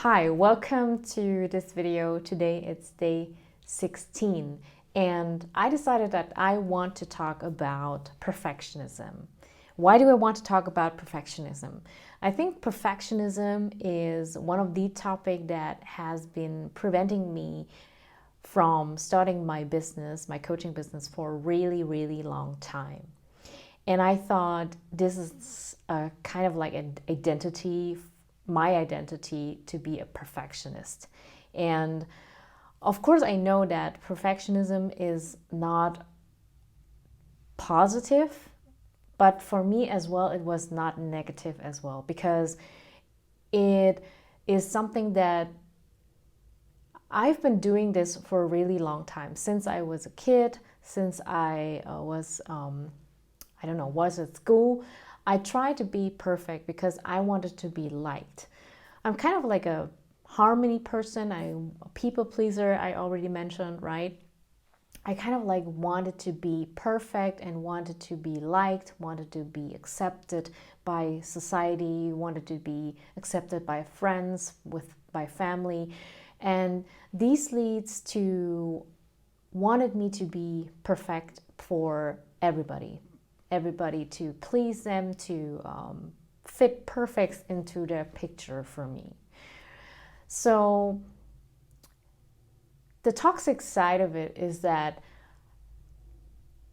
Hi, welcome to this video. Today it's day 16 and I decided that I want to talk about perfectionism. Why do I want to talk about perfectionism? I think perfectionism is one of the topics that has been preventing me from starting my business, my coaching business, for a really long time. And I thought this is a kind of like an identity, my identity, to be a perfectionist. And of course, I know that perfectionism is not positive, but for me as well, it was not negative as well, because it is something that I've been doing this for a really long time, since I was a kid, since I was at school. I tried to be perfect because I wanted to be liked. I'm kind of like a harmony person. I'm a people pleaser, I already mentioned, right? I kind of like wanted to be perfect and wanted to be liked, wanted to be accepted by society, wanted to be accepted by friends, by family. And these leads to wanted me to be perfect for everybody, to please them, to fit perfect into their picture for me. So the toxic side of it is that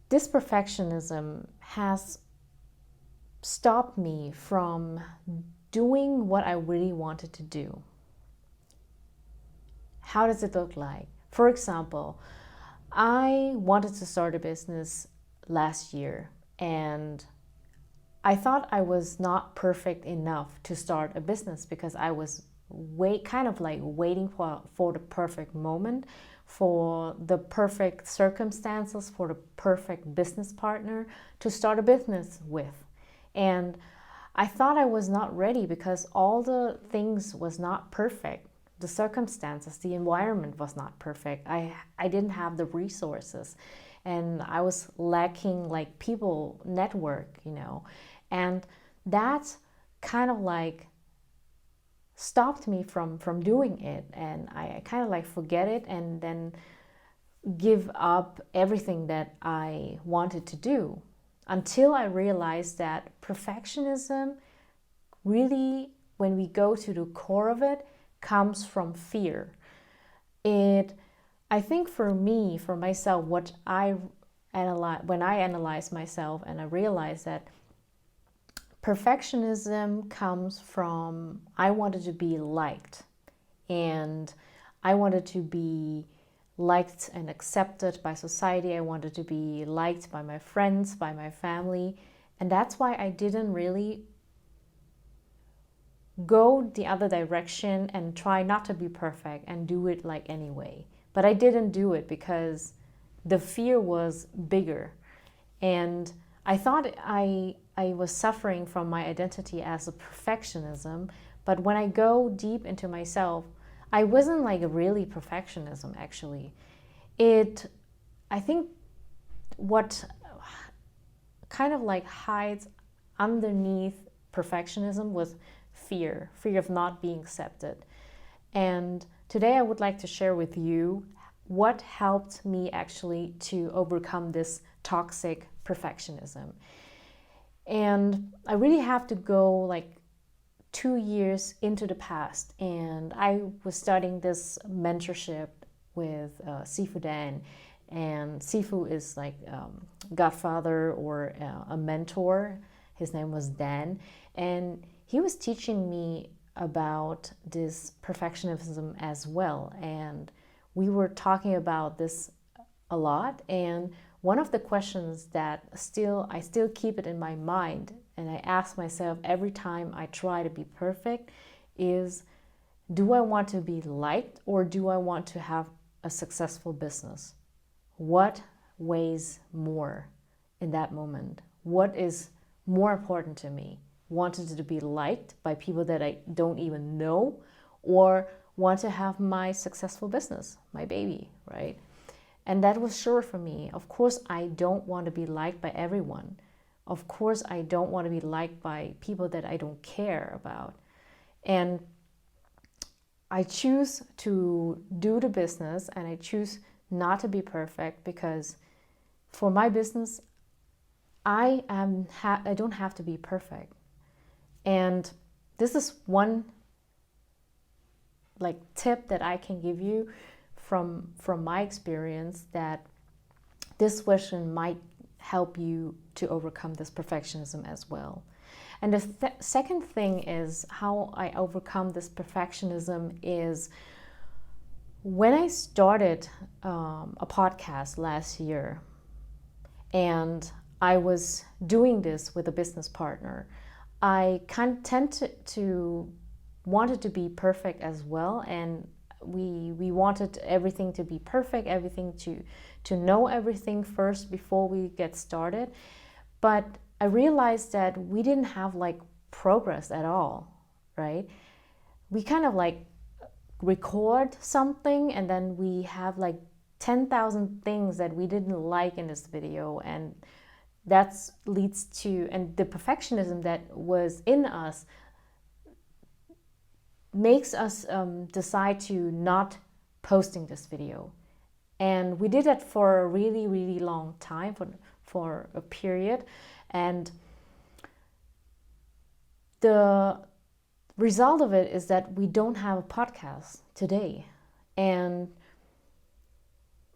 this perfectionism has stopped me from doing what I really wanted to do. How does it look like? For example, I wanted to start a business last year, and I thought I was not perfect enough to start a business because I was waiting for the perfect moment, for the perfect circumstances, for the perfect business partner to start a business with. And I thought I was not ready because all the things was not perfect. The circumstances, the environment was not perfect. I didn't have the resources, and I was lacking like people network, and that kind of like stopped me from doing it. And I kind of like forget it and then give up everything that I wanted to do, until I realized that perfectionism really, when we go to the core of it, comes from fear. I think for me, for myself, what I analyze, when I analyze myself, and I realize that perfectionism comes from, I wanted to be liked, and I wanted to be liked and accepted by society. I wanted to be liked by my friends, by my family, and that's why I didn't really go the other direction and try not to be perfect and do it like anyway. But I didn't do it because the fear was bigger. And I thought I was suffering from my identity as a perfectionism. But when I go deep into myself, I wasn't like a really perfectionism, actually. I think what kind of like hides underneath perfectionism was fear of not being accepted. And today I would like to share with you what helped me actually to overcome this toxic perfectionism. And I really have to go like 2 years into the past, and I was starting this mentorship with Sifu Dan. And Sifu is like godfather or a mentor. His name was Dan, and he was teaching me about this perfectionism as well. And we were talking about this a lot. And one of the questions that I still keep it in my mind, and I ask myself every time I try to be perfect, is, do I want to be liked, or do I want to have a successful business? What weighs more in that moment? What is more important to me? Wanted to be liked by people that I don't even know, or want to have my successful business, my baby, right? And that was sure for me. Of course, I don't want to be liked by everyone. Of course, I don't want to be liked by people that I don't care about. And I choose to do the business and I choose not to be perfect, because for my business, I don't have to be perfect. And this is one like tip that I can give you from my experience, that this question might help you to overcome this perfectionism as well. And the second thing is how I overcome this perfectionism is when I started a podcast last year, and I was doing this with a business partner, I kind of tend to wanted to be perfect as well, and we wanted everything to be perfect, everything to know everything first before we get started. But I realized that we didn't have like progress at all, right? We kind of like record something and then we have like 10,000 things that we didn't like in this video, and that leads to, and the perfectionism that was in us makes us decide to not posting this video. And we did that for a really, really long time, for a period. And the result of it is that we don't have a podcast today. And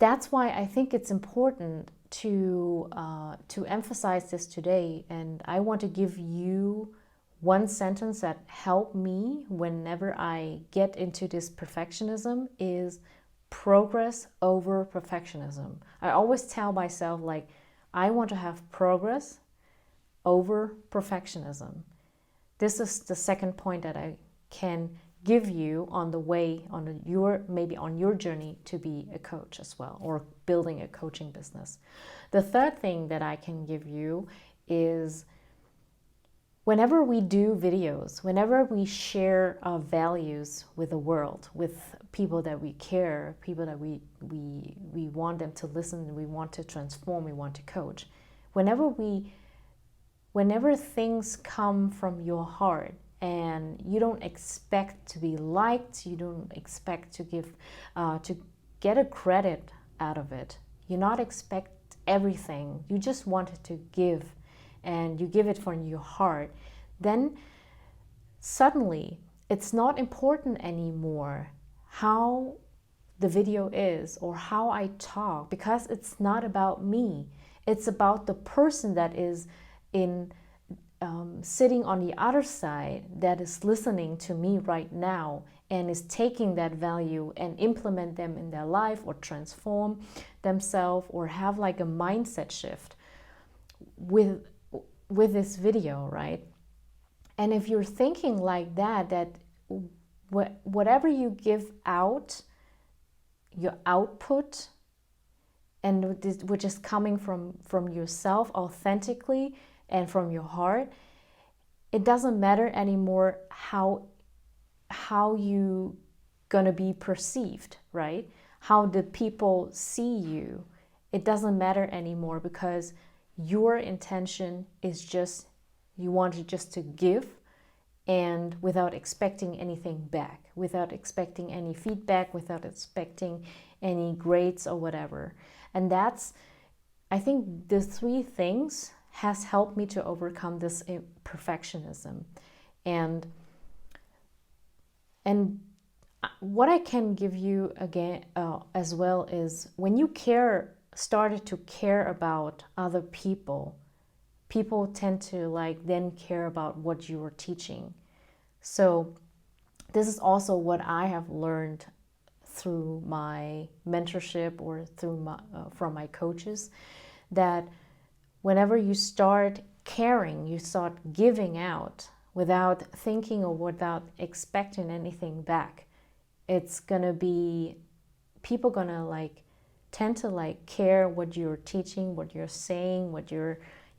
that's why I think it's important to emphasize this today. And I want to give you one sentence that helped me whenever I get into this perfectionism is progress over perfectionism. I always tell myself, like, I want to have progress over perfectionism. This is the second point that I can give you on the way, maybe on your journey to be a coach as well, or building a coaching business. The third thing that I can give you is whenever we do videos, whenever we share our values with the world, with people that we care, people that we want them to listen, we want to transform, we want to coach. Whenever things come from your heart and you don't expect to be liked, you don't expect to get a credit out of it, you not expect everything, you just wanted to give, and you give it from your heart, then suddenly it's not important anymore how the video is or how I talk, because it's not about me. It's about the person that is sitting on the other side, that is listening to me right now and is taking that value and implement them in their life, or transform themselves, or have like a mindset shift with this video, right? And if you're thinking like that whatever you give out, your output, and which is coming from yourself authentically and from your heart, it doesn't matter anymore how you gonna be perceived, right? How the people see you. It doesn't matter anymore, because your intention is just, you want just to give, and without expecting anything back, without expecting any feedback, without expecting any grades or whatever. And that's, I think the three things has helped me to overcome this perfectionism. And what I can give you again as well is, when you started to care about other people tend to like then care about what you are teaching. So this is also what I have learned through my mentorship, or through from my coaches, that whenever you start caring, you start giving out without thinking or without expecting anything back, it's gonna be, people gonna like tend to like care what you're teaching, what you're saying, what you're